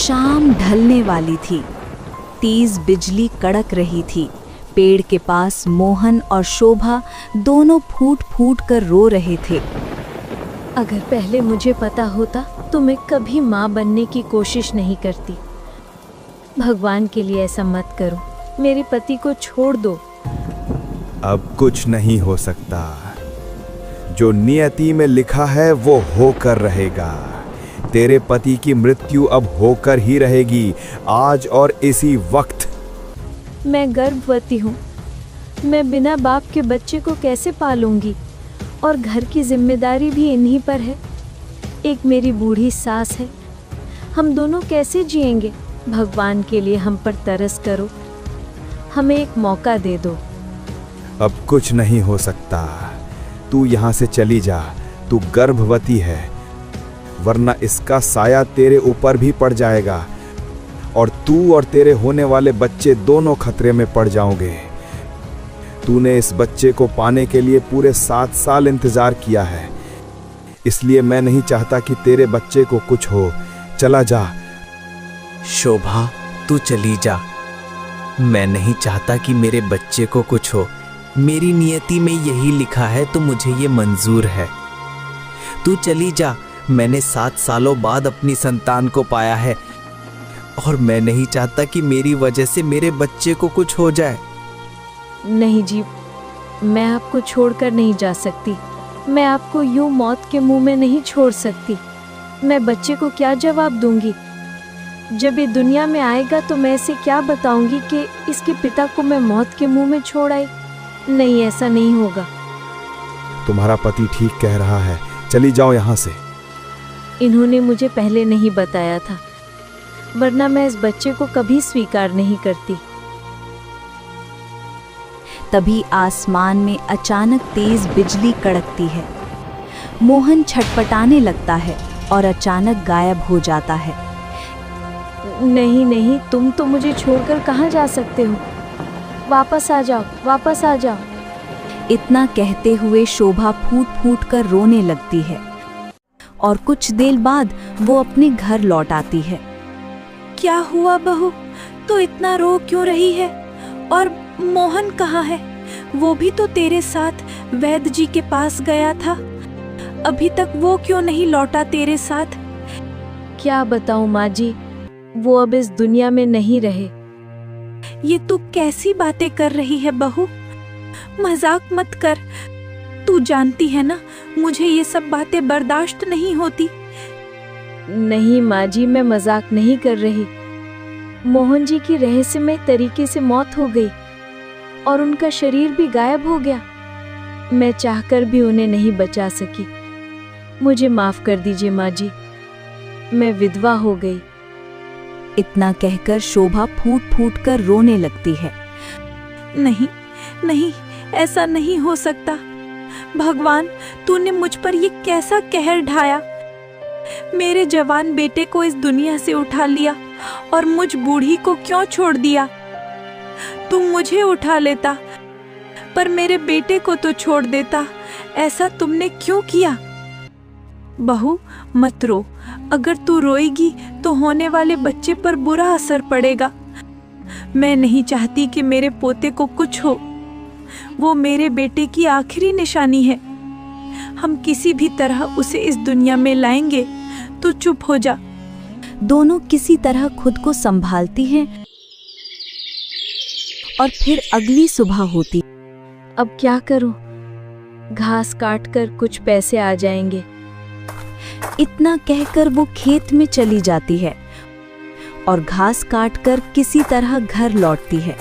शाम ढलने वाली थी। तेज बिजली कड़क रही थी। पेड़ के पास मोहन और शोभा दोनों फूट फूट कर रो रहे थे। अगर पहले मुझे पता होता तो मैं कभी माँ बनने की कोशिश नहीं करती। भगवान के लिए ऐसा मत करो, मेरे पति को छोड़ दो। अब कुछ नहीं हो सकता। जो नियति में लिखा है वो होकर रहेगा। तेरे पति की मृत्यु अब होकर ही रहेगी, आज और इसी वक्त। मैं गर्भवती हूँ। मैं बिना बाप के बच्चे को कैसे पालूंगी? और घर की जिम्मेदारी भी इन्हीं पर है। एक मेरी बूढ़ी सास है। हम दोनों कैसे जिएंगे? भगवान के लिए हम पर तरस करो, हमें एक मौका दे दो। अब कुछ नहीं हो सकता। तू यहाँ से चली जा। तू गर्भवती है, वरना इसका साया तेरे ऊपर भी पड़ जाएगा और तू और तेरे होने वाले बच्चे दोनों खतरे में पड़ जाओगे। तूने इस बच्चे को पाने के लिए पूरे 7 साल इंतजार किया है, इसलिए मैं नहीं चाहता कि तेरे बच्चे को कुछ हो। चला जा। शोभा, तू चली जा। मैं नहीं चाहता कि मेरे बच्चे को कुछ हो। मेरी नियति में यही लिखा है तो मुझे ये मंजूर है। तू चली जा। मैंने 7 सालों बाद अपनी संतान को पाया है और मैं नहीं चाहता कि मेरी वजह से मेरे बच्चे को कुछ हो जाए। नहीं जी, मैं आपको छोड़कर नहीं जा सकती। मैं आपको यूं मौत के मुंह में नहीं छोड़ सकती। मैं बच्चे को क्या जवाब दूंगी? जब ये दुनिया में आएगा तो मैं इसे क्या बताऊंगी कि इसके पिता को मैं मौत के मुंह में छोड़ आई? नहीं, ऐसा नहीं होगा। तुम्हारा पति ठीक कह रहा है, चली जाओ यहाँ से। इन्होंने मुझे पहले नहीं बताया था, वरना मैं इस बच्चे को कभी स्वीकार नहीं करती। तभी आसमान में अचानक तेज बिजली कड़कती है। मोहन छटपटाने लगता है और अचानक गायब हो जाता है। नहीं नहीं, तुम तो मुझे छोड़कर कहाँ जा सकते हो? वापस आ जाओ, वापस आ जाओ। इतना कहते हुए शोभा फूट फूट कर रोने लगती है और कुछ देर बाद वो अपने घर लौट आती है। क्या हुआ बहू? तो इतना रो क्यों रही है? और मोहन कहाँ है? वो भी तो तेरे साथ वैद्य जी के पास गया था। अभी तक वो क्यों नहीं लौटा तेरे साथ? क्या बताऊं माँ जी, वो अब इस दुनिया में नहीं रहे। ये तू कैसी बातें कर रही है बहू? मजाक मत कर। तू जानती है ना, मुझे ये सब बातें बर्दाश्त नहीं होती। नहीं माँ जी, मैं मजाक नहीं कर रही। मोहन जी की रहस्यमय तरीके से मौत हो गई और उनका शरीर भी गायब हो गया। मैं चाहकर भी उन्हें नहीं बचा सकी। मुझे माफ कर दीजिए माँ जी, मैं विधवा हो गई। इतना कहकर शोभा फूट फूट कर रोने लगती है। नहीं नहीं, ऐसा नहीं हो सकता। भगवान, तूने मुझ पर ये कैसा कहर ढाया? मेरे जवान बेटे को इस दुनिया से उठा लिया और मुझ बूढ़ी को क्यों छोड़ दिया? तू मुझे उठा लेता पर मेरे बेटे को तो छोड़ देता। ऐसा तुमने क्यों किया? बहू, मत रो। अगर तू रोएगी तो होने वाले बच्चे पर बुरा असर पड़ेगा। मैं नहीं चाहती कि मेरे पोते को कुछ हो। वो मेरे बेटे की आखिरी निशानी है। हम किसी भी तरह उसे इस दुनिया में लाएंगे। तू चुप हो जा। दोनों किसी तरह खुद को संभालती हैं और फिर अगली सुबह होती। अब क्या करूं? घास काट कर कुछ पैसे आ जाएंगे। इतना कहकर वो खेत में चली जाती है और घास काटकर किसी तरह घर लौटती है।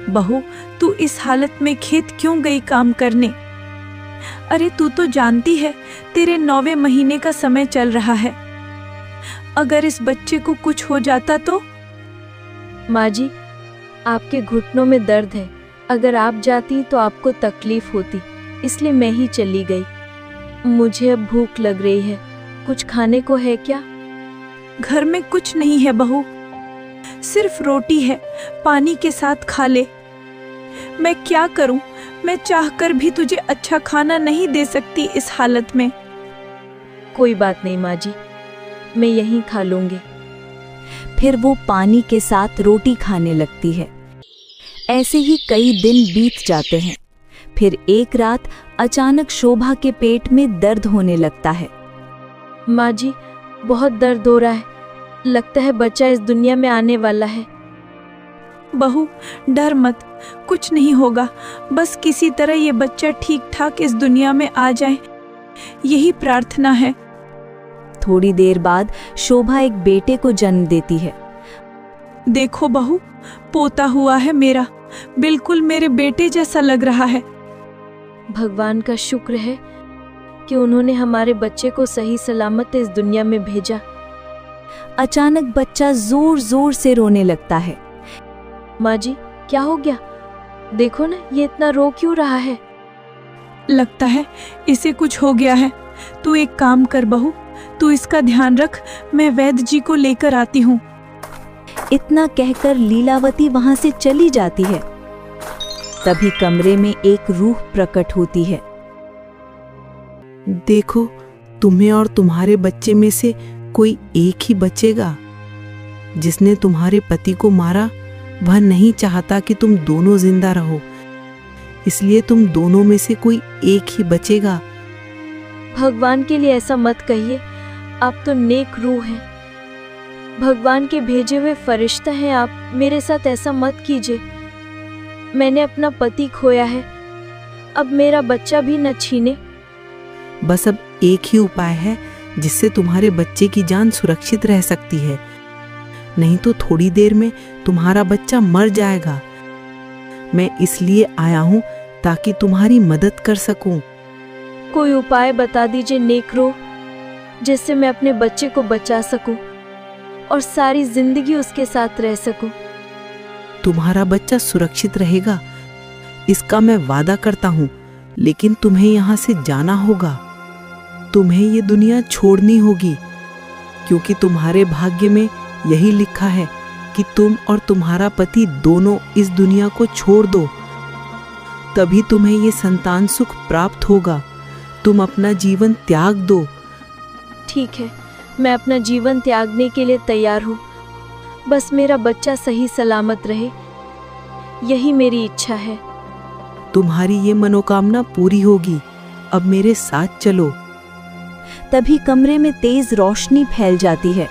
बहू, तू इस हालत में खेत क्यों गई काम करने? अरे तू तो जानती है तेरे 9वें महीने का समय चल रहा है। अगर इस बच्चे को कुछ हो जाता तो? माँ जी, आपके घुटनों में दर्द है। अगर आप जाती तो आपको तकलीफ होती, इसलिए मैं ही चली गई। मुझे अब भूख लग रही है, कुछ खाने को है क्या? घर में कुछ नहीं है बहू, सिर्फ रोटी है, पानी के साथ खा ले। मैं क्या करूं? मैं चाहकर भी तुझे अच्छा खाना नहीं दे सकती इस हालत में। कोई बात नहीं माँ जी, मैं यहीं खा लूंगी। फिर वो पानी के साथ रोटी खाने लगती है। ऐसे ही कई दिन बीत जाते हैं। फिर एक रात अचानक शोभा के पेट में दर्द होने लगता है। माँ जी, बहुत दर्द हो रहा है। लगता है बच्चा इस दुनिया में आने वाला है। बहू, डर मत, कुछ नहीं होगा। बस किसी तरह ये बच्चा ठीक ठाक इस दुनिया में आ जाए, यही प्रार्थना है। थोड़ी देर बाद शोभा एक बेटे को जन्म देती है। देखो बहू, पोता हुआ है मेरा, बिल्कुल मेरे बेटे जैसा लग रहा है। भगवान का शुक्र है कि उन्होंने हमारे बच्चे को सही सलामत इस दुनिया में भेजा। अचानक बच्चा जोर जोर से रोने लगता है। माँ जी, क्या हो गया? देखो ना, ये इतना रो क्यों रहा है? लगता है इसे कुछ हो गया है। तू एक काम कर बहू, तू इसका ध्यान रख, मैं वैद्य जी को लेकर आती हूँ। इतना कहकर लीलावती वहां से चली जाती है। तभी कमरे में एक रूह प्रकट होती है। देखो, तुम्हें और तुम्हारे बच्चे में से कोई एक ही बचेगा। जिसने तुम्हारे पति को मारा वह नहीं चाहता कि तुम दोनों जिंदा रहो, इसलिए तुम दोनों में से कोई एक ही बचेगा। भगवान के लिए ऐसा मत कहिए, आप तो नेक रूह हैं, भगवान के भेजे हुए फरिश्ता हैं आप। मेरे साथ ऐसा मत कीजिए। मैंने अपना पति खोया है, अब मेरा बच्चा भी न छीने। बस अब एक ही उपाय है जिससे तुम्हारे बच्चे की जान सुरक्षित रह सकती है, नहीं तो थोड़ी देर में तुम्हारा बच्चा मर जाएगा। मैं इसलिए आया हूं ताकि तुम्हारी मदद कर सकूं। कोई उपाय बता दीजिए नेक रूह, जिससे मैं अपने बच्चे को बचा सकूं और सारी जिंदगी उसके साथ रह सकूं। तुम्हारा बच्चा सुरक्षित रहेगा, इसका मैं वादा करता हूं, लेकिन तुम्हें यहाँ से जाना होगा। तुम्हें ये दुनिया छोड़नी होगी, क्योंकि तुम्हारे भाग्य में यही लिखा है कि तुम और तुम्हारा पति दोनों इस दुनिया को छोड़ दो, तभी तुम्हें ये संतान सुख प्राप्त होगा। तुम अपना जीवन त्याग दो। ठीक है, मैं अपना जीवन त्यागने के लिए तैयार हूँ। बस मेरा बच्चा सही सलामत रहे, यही मेरी इच्छा है। तुम्हारी ये मनोकामना पूरी होगी। अब मेरे साथ चलो। तभी कमरे में तेज रोशनी फैल जाती है।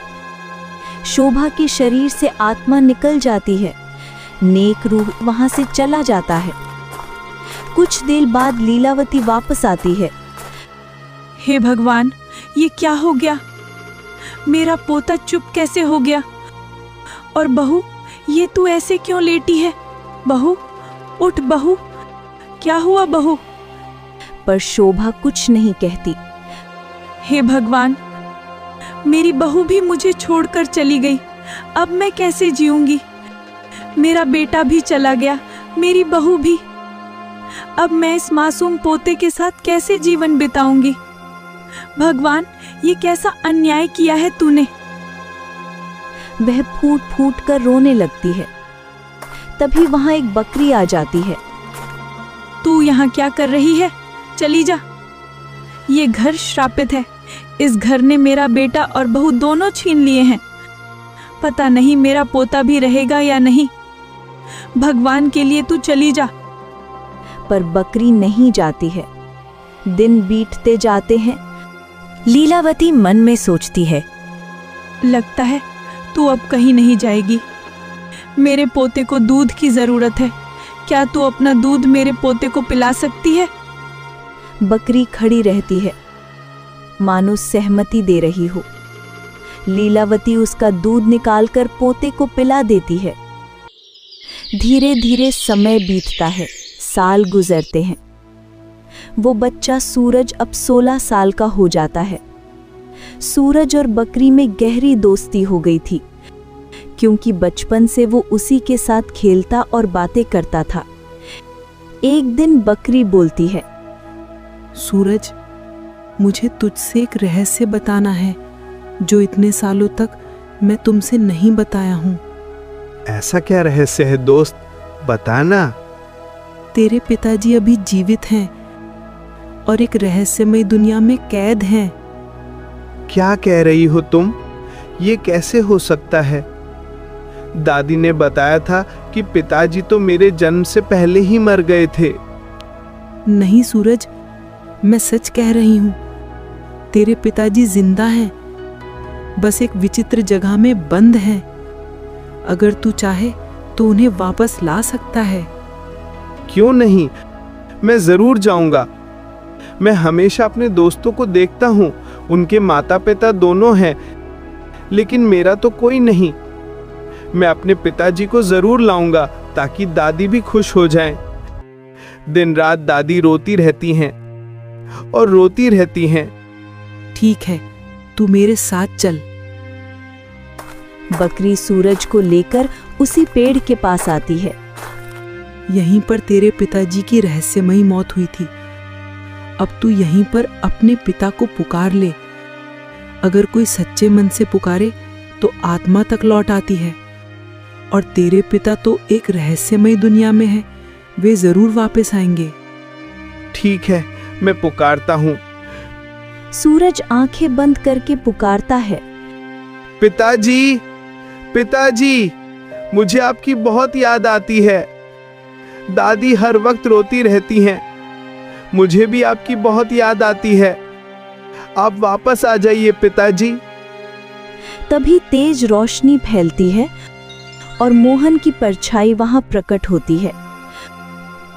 शोभा के शरीर से आत्मा निकल जाती है। नेक रूह वहां से चला जाता है। कुछ देर बाद लीलावती वापस आती है। हे भगवान, ये क्या हो गया? मेरा पोता चुप कैसे हो गया? और बहू, ये तू ऐसे क्यों लेटी है? बहू, उठ बहू, क्या हुआ बहू? पर शोभा कुछ नहीं कहती। हे भगवान, मेरी बहू भी मुझे छोड़कर चली गई, अब मैं कैसे जीऊंगी? मेरा बेटा भी चला गया, मेरी बहू भी। अब मैं इस मासूम पोते के साथ कैसे जीवन बिताऊंगी? भगवान, ये कैसा अन्याय किया है तूने? वह फूट फूट कर रोने लगती है। तभी वहां एक बकरी आ जाती है। तू यहाँ क्या कर रही है? चली जा। ये घर श्रापित है। इस घर ने मेरा बेटा और बहू दोनों छीन लिए हैं। पता नहीं मेरा पोता भी रहेगा या नहीं। भगवान के लिए तू चली जा। पर बकरी नहीं जाती है। दिन बीतते जाते हैं। लीलावती मन में सोचती है, लगता है तू अब कहीं नहीं जाएगी। मेरे पोते को दूध की जरूरत है। क्या तू अपना दूध मेरे पोते को पिला सकती है? बकरी खड़ी रहती है, मानो सहमति दे रही हो। लीलावती उसका दूध निकालकर पोते को पिला देती है। धीरे धीरे समय बीतता है, साल गुजरते हैं। वो बच्चा सूरज अब 16 साल का हो जाता है। सूरज और बकरी में गहरी दोस्ती हो गई थी, क्योंकि बचपन से वो उसी के साथ खेलता और बातें करता था। एक दिन बकरी बोलती है, सूरज, मुझे तुझसे एक रहस्य बताना है जो इतने सालों तक मैं तुमसे नहीं बताया हूँ। ऐसा क्या रहस्य है दोस्त, बताना। तेरे पिताजी अभी जीवित हैं और एक रहस्यमय दुनिया में कैद हैं। क्या कह रही हो तुम? ये कैसे हो सकता है? दादी ने बताया था कि पिताजी तो मेरे जन्म से पहले ही मर गए थे। नहीं सूरज, मैं सच कह रही हूँ। तेरे पिताजी जिंदा हैं, बस एक विचित्र जगह में बंद हैं। अगर तू चाहे तो उन्हें वापस ला सकता है। क्यों नहीं, मैं जरूर जाऊंगा। मैं हमेशा अपने दोस्तों को देखता हूँ, उनके माता पिता दोनों हैं, लेकिन मेरा तो कोई नहीं। मैं अपने पिताजी को जरूर लाऊंगा ताकि दादी भी खुश हो जाएं। दिन रात दादी रोती रहती हैं और रोती रहती हैं। ठीक है, तू मेरे साथ चल। बकरी सूरज को लेकर उसी पेड़ के पास आती है। यहीं पर तेरे पिताजी की रहस्यमयी मौत हुई थी। अब तू यहीं पर अपने पिता को पुकार ले। अगर कोई सच्चे मन से पुकारे तो आत्मा तक लौट आती है। और तेरे पिता तो एक रहस्यमयी दुनिया में है, वे जरूर वापस आएंगे। ठीक है, मैं पुकारता हूँ। सूरज आंखें बंद करके पुकारता है, पिताजी, पिताजी, मुझे आपकी बहुत याद आती है। दादी हर वक्त रोती रहती हैं। मुझे भी आपकी बहुत याद आती है। आप वापस आ जाइए पिताजी। तभी तेज रोशनी फैलती है और मोहन की परछाई वहां प्रकट होती है।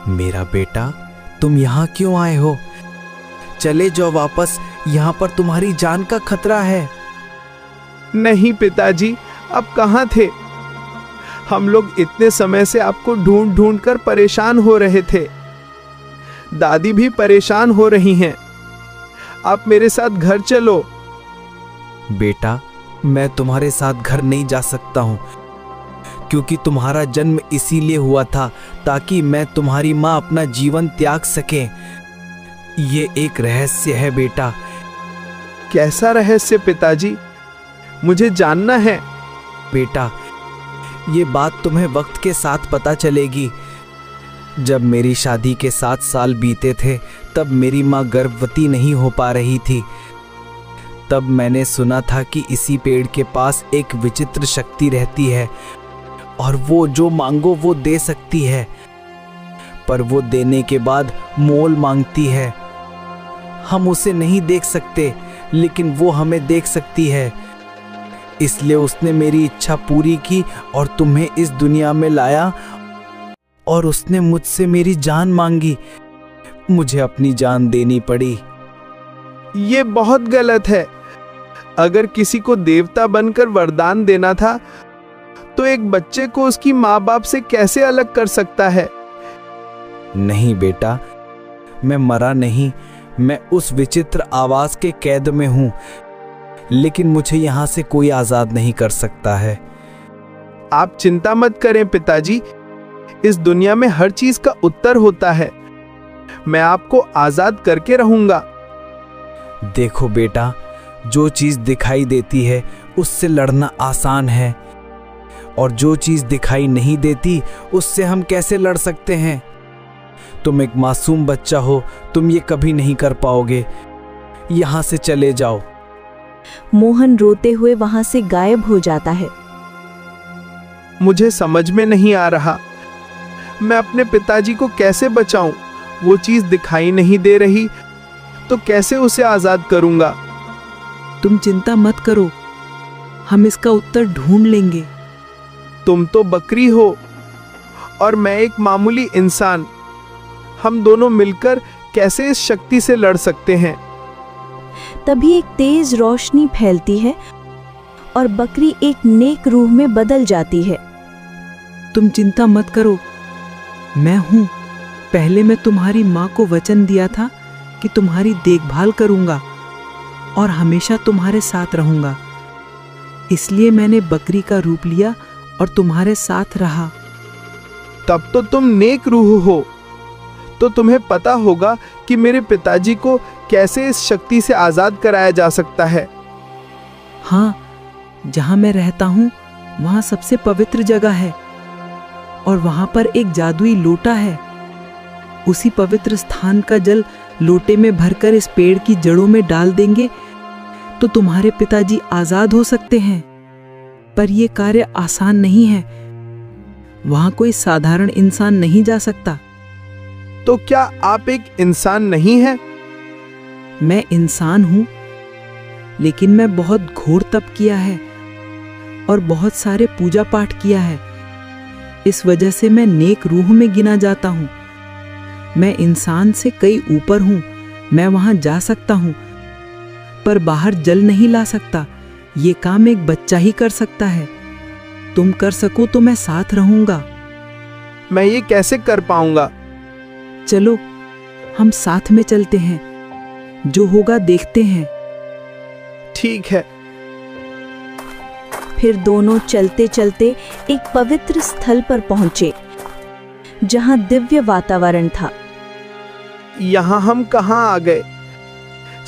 मेरा बेटा, तुम यहाँ क्यों आए हो? चले जाओ वापस, यहाँ पर तुम्हारी जान का खतरा है। नहीं पिताजी, आप कहाँ थे? हम लोग इतने समय से आपको ढूंढ ढूंढ कर परेशान हो रहे थे। दादी भी परेशान हो रही हैं। आप मेरे साथ घर चलो। बेटा, मैं तुम्हारे साथ घर नहीं जा सकता हूँ, क्योंकि तुम्हारा जन्म इसीलिए हुआ था ताकि मैं तुम्हारी माँ अपना जीवन त्याग सके। ये एक रहस्य है बेटा। कैसा रहस्य पिताजी? मुझे जानना है। बेटा, ये बात तुम्हें वक्त के साथ पता चलेगी। जब मेरी शादी के 7 साल बीते थे, तब मेरी माँ गर्भवती नहीं हो पा रही थी। तब मैंने सुना था कि इसी पेड़ के पास एक विचित्र शक्ति रहती है और वो जो मांगो वो दे सकती है, पर वो देने के बाद मोल मांगती है। हम उसे नहीं देख सकते, लेकिन वो हमें देख सकती है। इसलिए उसने मेरी इच्छा पूरी की और तुम्हें इस दुनिया में लाया, और उसने मुझसे मेरी जान मांगी। मुझे अपनी जान देनी पड़ी। ये बहुत गलत है। अगर किसी को देवता बनकर वरदान देना था, तो एक बच्चे को उसकी माँ बाप से कैसे अलग कर सकता है? नहीं बेटा, मैं मरा नहीं। मैं उस विचित्र आवाज के कैद में हूं, लेकिन मुझे यहां से कोई आजाद नहीं कर सकता है। आप चिंता मत करें पिताजी, इस दुनिया में हर चीज का उत्तर होता है। मैं आपको आजाद करके रहूंगा। देखो बेटा, जो चीज दिखाई देती है उससे लड़ना आसान है, और जो चीज दिखाई नहीं देती उससे हम कैसे लड़ सकते हैं? तुम एक मासूम बच्चा हो, तुम ये कभी नहीं कर पाओगे। यहां से चले जाओ। मोहन रोते हुए वहां से गायब हो जाता है। मुझे समझ में नहीं आ रहा, मैं अपने पिताजी को कैसे बचाऊं? वो चीज दिखाई नहीं दे रही, तो कैसे उसे आजाद करूंगा? तुम चिंता मत करो, हम इसका उत्तर ढूंढ लेंगे। तुम तो बकरी हो और मैं एक मामूली इंसान। हम दोनों मिलकर कैसे इस शक्ति से लड़ सकते हैं? तभी एक तेज रोशनी फैलती है और बकरी एक नेक रूह में बदल जाती है। तुम चिंता मत करो, मैं हूं। पहले मैं तुम्हारी माँ को वचन दिया था कि तुम्हारी देखभाल करूंगा और हमेशा तुम्हारे साथ रहूंगा। इसलिए मैंने बकरी का रूप लिया और तुम्हारे साथ रहा। तब तो तुम नेक रूह हो, तो तुम्हें पता होगा कि मेरे पिताजी को कैसे इस शक्ति से आजाद कराया जा सकता है। हाँ, जहां मैं रहता हूं वहां सबसे पवित्र जगह है, और वहां पर एक जादुई लोटा है। उसी पवित्र स्थान का जल लोटे में भरकर इस पेड़ की जड़ों में डाल देंगे तो तुम्हारे पिताजी आजाद हो सकते हैं। पर यह कार्य आसान नहीं है। वहां कोई साधारण इंसान नहीं जा सकता। तो क्या आप एक इंसान नहीं हैं? मैं इंसान हूं, लेकिन मैं बहुत घोर तप किया है और बहुत सारे पूजा पाठ किया है। इस वजह से मैं नेक रूह में गिना जाता हूं। मैं इंसान से कई ऊपर हूं। मैं वहां जा सकता हूं, पर बाहर जल नहीं ला सकता। ये काम एक बच्चा ही कर सकता है। तुम कर सको तो मैं साथ रहूंगा। मैं ये कैसे कर पाऊंगा? चलो हम साथ में चलते हैं, जो होगा देखते हैं। ठीक है। फिर दोनों चलते चलते एक पवित्र स्थल पर पहुंचे, जहां दिव्य वातावरण था। यहाँ हम कहाँ आ गए?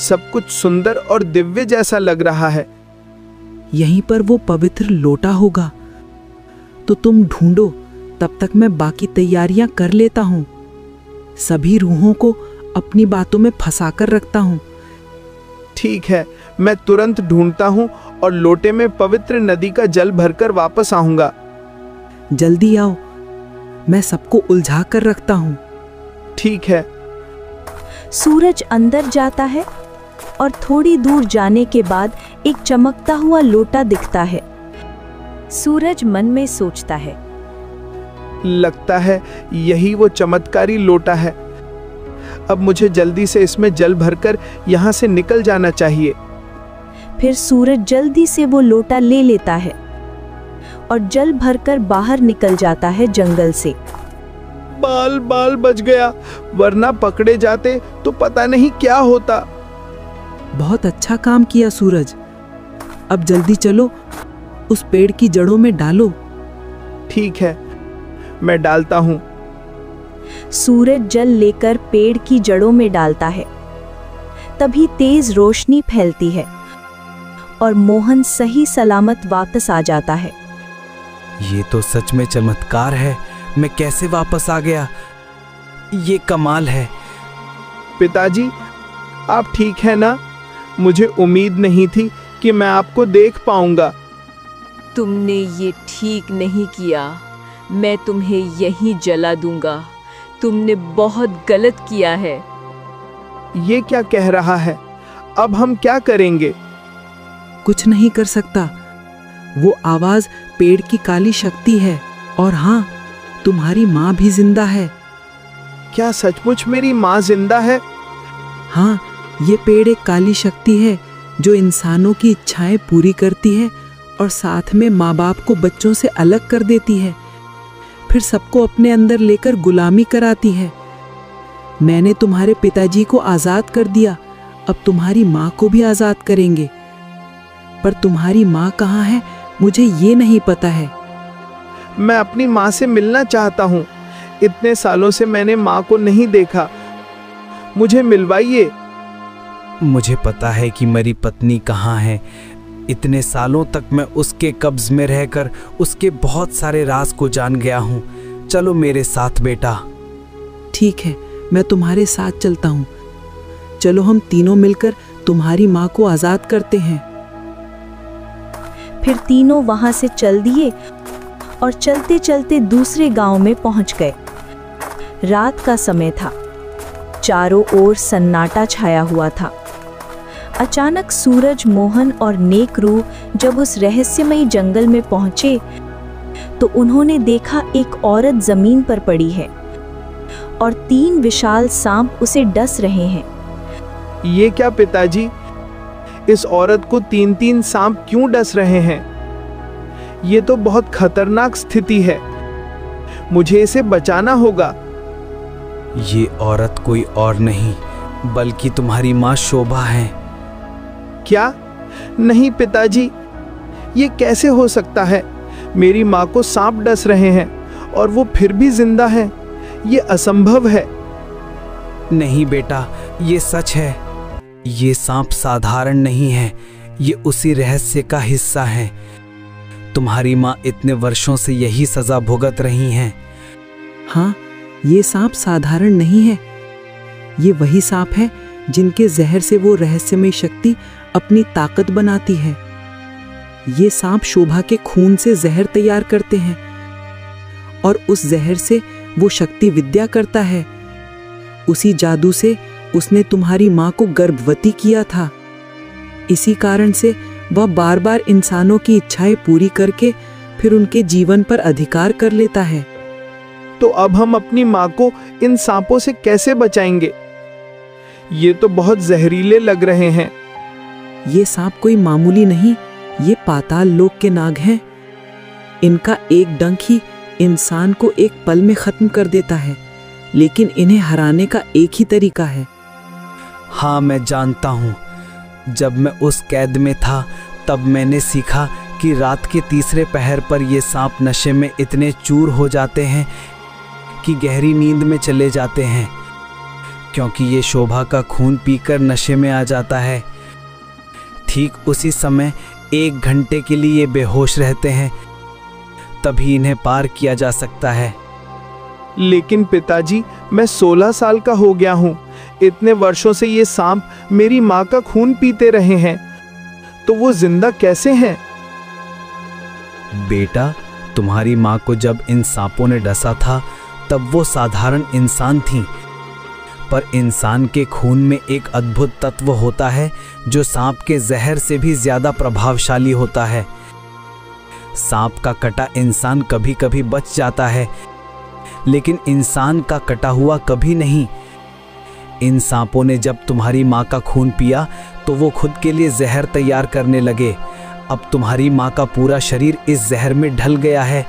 सब कुछ सुंदर और दिव्य जैसा लग रहा है। यहीं पर वो पवित्र लोटा होगा, तो तुम ढूंढो, तब तक मैं बाकी तैयारियां कर लेता हूं। सभी रूहों को अपनी बातों में फंसा कर रखता हूं। ठीक है, मैं तुरंत ढूंढता हूं और लोटे में पवित्र नदी का जल भरकर वापस आऊंगा। जल्दी आओ, मैं सबको उलझा कर रखता हूं। ठीक है। सूरज अंदर जाता है और थोड़ी दूर जाने के बाद एक चमकता हुआ लोटा दिखता है। सूरज मन में सोचता है, लगता है यही वो चमत्कारी लोटा है। अब मुझे जल्दी से इसमें जल भरकर यहाँ से निकल जाना चाहिए। फिर सूरज जल्दी से वो लोटा ले लेता है और जल भरकर बाहर निकल जाता है जंगल से। बाल बाल बच गया, वरना पकड़े जाते तो पता नहीं क्या होता। बहुत अच्छा काम किया सूरज। अब जल्दी चलो, उस पेड़ की जड़ों में डालो। ठीक है, मैं डालता हूँ। सूरज जल लेकर पेड़ की जड़ों में डालता है। तभी तेज रोशनी फैलती है और मोहन सही सलामत वापस आ जाता है। ये तो सच में चमत्कार है। मैं कैसे वापस आ गया? ये कमाल है। पिताजी, आप ठीक है ना? मुझे उम्मीद नहीं थी कि मैं आपको देख पाऊंगा। तुमने ये ठीक नहीं किया। मैं तुम्हें यहीं जला दूंगा। तुमने बहुत गलत किया है। ये क्या कह रहा है? अब हम क्या करेंगे? कुछ नहीं कर सकता। वो आवाज पेड़ की काली शक्ति है। और हाँ, तुम्हारी माँ भी जिंदा है। क्या सचमुच मेरी माँ जिंदा है? हाँ, ये पेड़ एक काली शक्ति है जो इंसानों की इच्छाएं पूरी करती है और साथ में माँ बाप को बच्चों से अलग कर देती है, फिर सबको अपने अंदर लेकर गुलामी कराती है। मैंने तुम्हारे पिताजी को आजाद कर दिया, अब तुम्हारी माँ को भी आजाद करेंगे। पर तुम्हारी माँ कहाँ है, मुझे ये नहीं पता है। मैं अपनी माँ से मिलना चाहता हूँ। इतने सालों से मैंने माँ को नहीं देखा। मुझे मिलवाइए। मुझे पता है कि मेरी पत्नी कहाँ है। इतने सालों तक मैं उसके कब्ज में रहकर उसके बहुत सारे राज को जान गया हूँ। चलो मेरे साथ बेटा। ठीक है, मैं तुम्हारे साथ चलता हूँ। चलो हम तीनों मिलकर तुम्हारी माँ को आजाद करते हैं। फिर तीनों वहां से चल दिए और चलते चलते दूसरे गांव में पहुंच गए। रात का समय था। चारों ओर सन्नाटा छाया हुआ था। अचानक सूरज, मोहन और नेक रूह जब उस रहस्यमयी जंगल में पहुंचे तो उन्होंने देखा एक औरत जमीन पर पड़ी है और 3 विशाल सांप उसे डस रहे हैं। ये क्या पिताजी? इस औरत को 3-3 सांप क्यों डस रहे हैं? ये तो बहुत खतरनाक स्थिति है। मुझे इसे बचाना होगा। ये औरत कोई और नहीं बल्कि तुम्हारी माँ शोभा है। क्या? नहीं पिताजी, ये कैसे हो सकता है? मेरी माँ को सांप डस रहे हैं और वो फिर भी जिंदा है। ये असंभव है। नहीं बेटा, ये सच है। ये सांप साधारण नहीं है, ये उसी रहस्य का हिस्सा है। तुम्हारी माँ इतने वर्षों से यही सजा भुगत रही हैं। हाँ, ये सांप साधारण नहीं है। ये वही सांप है जिनके जहर से वो रहस्यमय शक्ति अपनी ताकत बनाती है। ये सांप शोभा के खून से जहर तैयार करते हैं और उस जहर से वो शक्ति विद्या करता है। उसी जादू से उसने तुम्हारी माँ को गर्भवती किया था। इसी कारण से वह बार बार इंसानों की इच्छाएं पूरी करके फिर उनके जीवन पर अधिकार कर लेता है। तो अब हम अपनी माँ को इन सांपों से कैसे बचाएंगे? ये तो बहुत जहरीले लग रहे हैं। ये सांप कोई मामूली नहीं, ये पाताल लोक के नाग हैं। इनका एक डंक ही इंसान को एक पल में खत्म कर देता है, लेकिन इन्हें हराने का एक ही तरीका है। हाँ, मैं जानता हूँ। जब मैं उस कैद में था तब मैंने सीखा कि रात के तीसरे पहर पर ये सांप नशे में इतने चूर हो जाते हैं कि गहरी नींद में चले जाते हैं, क्योंकि ये शोभा का खून पीकर नशे में आ जाता है। ठीक उसी समय 1 घंटे के लिए ये बेहोश रहते हैं, तभी इन्हें पार किया जा सकता है। लेकिन पिताजी, मैं 16 साल का हो गया हूँ। इतने वर्षों से ये सांप मेरी माँ का खून पीते रहे हैं, तो वो जिंदा कैसे हैं? बेटा, तुम्हारी माँ को जब इन सांपों ने डसा था तब वो साधारण इंसान थी, पर इंसान के खून में एक अद्भुत तत्व होता है जो सांप के जहर से भी ज्यादा प्रभावशाली होता है। सांप का कटा इंसान कभी कभी बच जाता है, लेकिन इंसान का कटा हुआ कभी नहीं। इन सांपों ने जब तुम्हारी माँ का खून पिया तो वो खुद के लिए जहर तैयार करने लगे। अब तुम्हारी माँ का पूरा शरीर इस जहर में ढल गया है।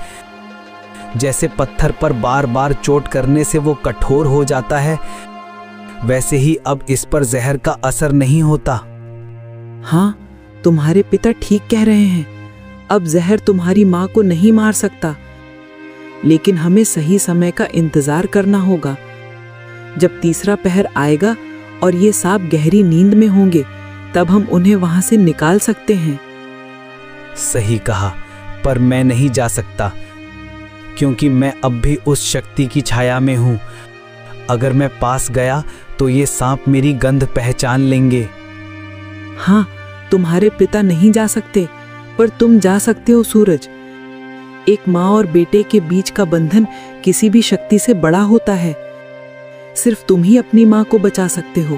जैसे पत्थर पर बार बार चोट करने से वो कठोर हो जाता है, वैसे ही अब इस पर जहर का असर नहीं होता। हाँ, तुम्हारे पिता ठीक कह रहे हैं। अब जहर तुम्हारी माँ को नहीं मार सकता, लेकिन हमें सही समय का इंतजार करना होगा। जब तीसरा पहर आएगा और ये सांप गहरी नींद में होंगे, तब हम उन्हें वहां से निकाल सकते हैं। सही कहा, पर मैं नहीं जा सकता, क्योंकि मैं अब भी उस शक्ति की छाया में हूं। अगर मैं पास गया तो ये सांप मेरी गंध पहचान लेंगे। हाँ, तुम्हारे पिता नहीं जा सकते, पर तुम जा सकते हो सूरज। एक माँ और बेटे के बीच का बंधन किसी भी शक्ति से बड़ा होता है। सिर्फ तुम ही अपनी माँ को बचा सकते हो।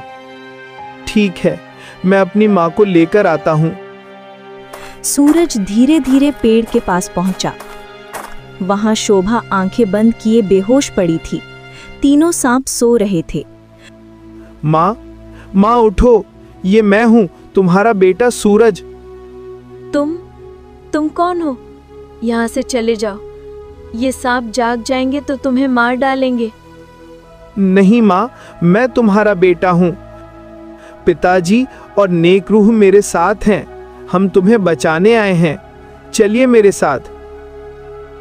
ठीक है, मैं अपनी माँ को लेकर आता हूँ। सूरज धीरे धीरे पेड़ के पास पहुंचा। वहां शोभा आंखें बंद किए बेहोश पड़ी थी। तीनों सांप सो रहे थे। माँ, माँ उठो, ये मैं हूँ, तुम्हारा बेटा सूरज। तुम कौन हो? यहाँ से चले जाओ। ये सांप जाग जाएंगे तो तुम्हें मार डालेंगे। नहीं माँ, मैं तुम्हारा बेटा हूँ। पिताजी और नेक रूह मेरे साथ हैं। हम तुम्हें बचाने आए हैं। चलिए मेरे साथ।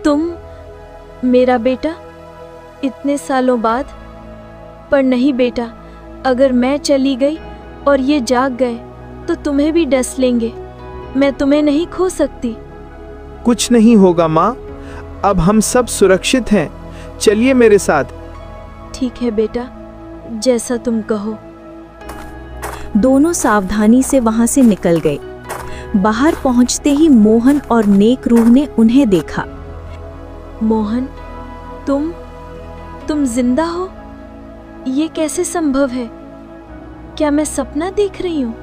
तुम मेरा बेटा? इतने सालों बाद? पर नहीं बेटा, अगर मैं चली गई और ये जाग गए तो तुम्हें भी डस लेंगे। मैं तुम्हें नहीं खो सकती। कुछ नहीं होगा माँ, अब हम सब सुरक्षित हैं। चलिए मेरे साथ। ठीक है बेटा, जैसा तुम कहो। दोनों सावधानी से वहां से निकल गए। बाहर पहुंचते ही मोहन और नेक रूह ने उन्हें देखा। मोहन, तुम जिंदा हो? ये कैसे संभव है? क्या मैं सपना देख रही हूँ?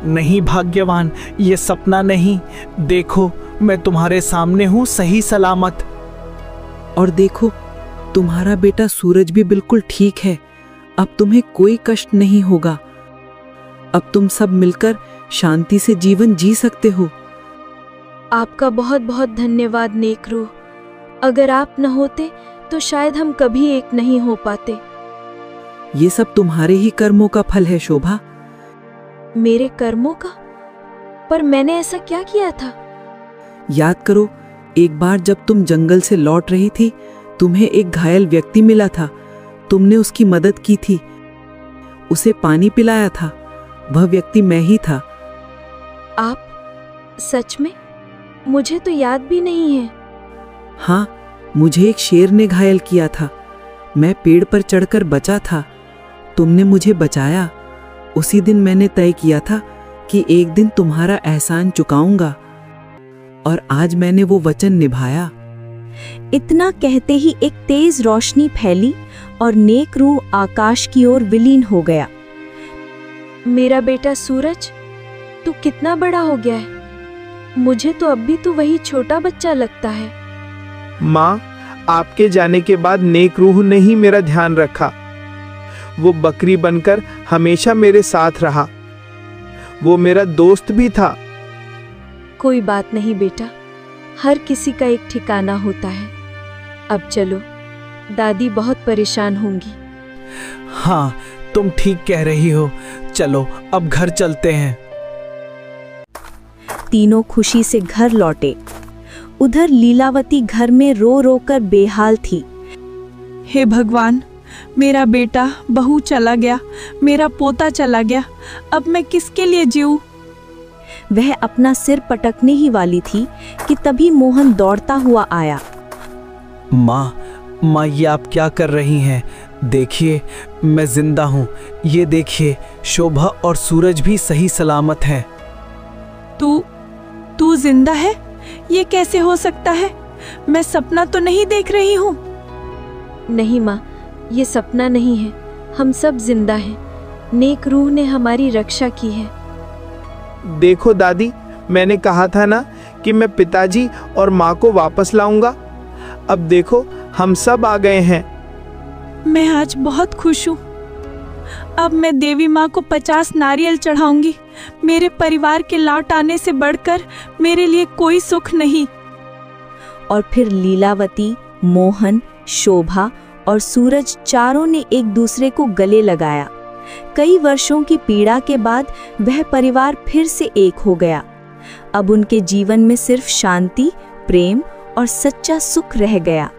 नहीं भाग्यवान, ये सपना नहीं। देखो, मैं तुम्हारे सामने हूँ, सही सलामत। और देखो, तुम्हारा बेटा सूरज भी बिल्कुल ठीक है। अब तुम्हें कोई कष्ट नहीं होगा। अब तुम सब मिलकर शांति से जीवन जी सकते हो। आपका बहुत बहुत धन्यवाद नेक रूह। अगर आप न होते तो शायद हम कभी एक नहीं हो पाते। ये सब तुम्हारे ही कर्मों का फल है शोभा। मेरे कर्मों का? पर मैंने ऐसा क्या किया था? याद करो, एक बार जब तुम जंगल से लौट रही थी, तुम्हें एक घायल व्यक्ति मिला था। तुमने उसकी मदद की थी, उसे पानी पिलाया था। वह व्यक्ति मैं ही था। आप? सच में? मुझे तो याद भी नहीं है। हाँ, मुझे एक शेर ने घायल किया था। मैं पेड़ पर चढ़कर बचा था। तुमने मुझे बचाया। उसी दिन मैंने तय किया था कि एक दिन तुम्हारा एहसान चुकाऊंगा। और आज मैंने वो वचन निभाया। इतना कहते ही एक तेज रोशनी फैली और नेक रूह आकाश की ओर विलीन हो गया। मेरा बेटा सूरज, तू कितना बड़ा हो गया है। मुझे तो अब भी तू वही छोटा बच्चा लगता है। माँ, आपके जाने के बाद नेक रूह ने ही मेरा ध्यान रखा। वो बकरी बनकर हमेशा मेरे साथ रहा। वो मेरा दोस्त भी था। कोई बात नहीं बेटा, हर किसी का एक ठिकाना होता है। अब चलो, दादी बहुत परेशान होंगी। हाँ, तुम ठीक कह रही हो। चलो अब घर चलते हैं। तीनों खुशी से घर लौटे। उधर लीलावती घर में रो रो कर बेहाल थी। हे भगवान, मेरा बेटा बहू चला गया, मेरा पोता चला गया, अब मैं किसके लिए जीऊं? वह अपना सिर पटकने ही वाली थी कि तभी मोहन दौड़ता हुआ आया। माँ, ये आप क्या कर रही हैं? देखिए, मैं जिंदा हूँ। ये देखिए, शोभा और सूरज भी सही सलामत हैं। तू जिंदा है? ये कैसे हो सकता है? मैं सपना तो नहीं देख रही हूँ। नहीं माँ, ये सपना नहीं है। हम सब जिंदा हैं। नेक रूह ने हमारी रक्षा की है। देखो दादी, मैंने कहा था ना कि मैं पिताजी और माँ को वापस लाऊंगा। अब देखो, हम सब आ गए हैं। मैं आज बहुत खुश हूँ। अब मैं देवी माँ को 50 नारियल चढ़ाऊंगी। मेरे परिवार के लौट आने से बढ़कर मेरे लिए कोई सुख नहीं। और फिर लीलावती, मोहन, शोभा और सूरज चारों ने एक दूसरे को गले लगाया। कई वर्षों की पीड़ा के बाद वह परिवार फिर से एक हो गया। अब उनके जीवन में सिर्फ शांति, प्रेम और सच्चा सुख रह गया।